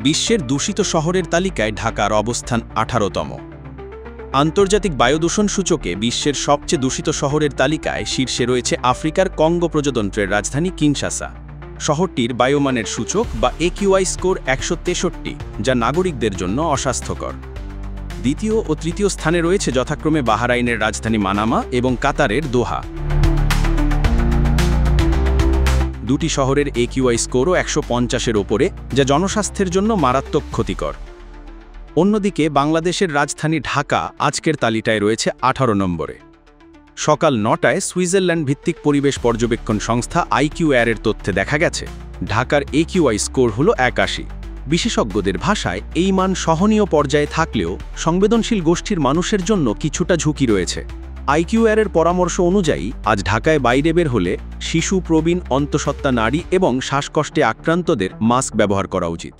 বিশ্বের দূষিত শহরের তালিকায় ঢাকার অবস্থান 18তম। আন্তর্জাতিক বায়ুদূষণ সূচকে বিশ্বের সবচেয়ে দূষিত শহরের তালিকায় শীর্ষে রয়েছে আফ্রিকার কঙ্গো প্রজাতন্ত্রের রাজধানী কিনশাসা। শহরটির বায়ুমানের সূচক বা AQI স্কোর 163, যা নাগরিকদের জন্য অস্বাস্থ্যকর। দ্বিতীয় ও তৃতীয় স্থানে রয়েছে যথাক্রমে বাহরাইনের রাজধানী মানামা এবং কাতারের দোহা। দুটি শহরের AQI স্কোরও 150-এর ওপরে, যা জনস্বাস্থ্যের জন্য মারাত্মক ক্ষতিকর। অন্যদিকে বাংলাদেশের রাজধানী ঢাকা আজকের তালিকায় রয়েছে 18 নম্বরে। সকাল 9টায় সুইজারল্যান্ড ভিত্তিক পরিবেশ পর্যবেক্ষণ সংস্থা IQAir-এর তথ্যে দেখা গেছে ঢাকার AQI স্কোর হল 81। বিশেষজ্ঞদের ভাষায় এই মান সহনীয় পর্যায়ে থাকলেও সংবেদনশীল গোষ্ঠীর মানুষের জন্য কিছুটা ঝুঁকি রয়েছে। IQAir-এর পরামর্শ অনুযায়ী আজ ঢাকায় বাইরে বের হলে শিশু, প্রবীণ, অন্তঃসত্ত্বা নারী এবং শ্বাসকষ্টে আক্রান্তদের মাস্ক ব্যবহার করা উচিত।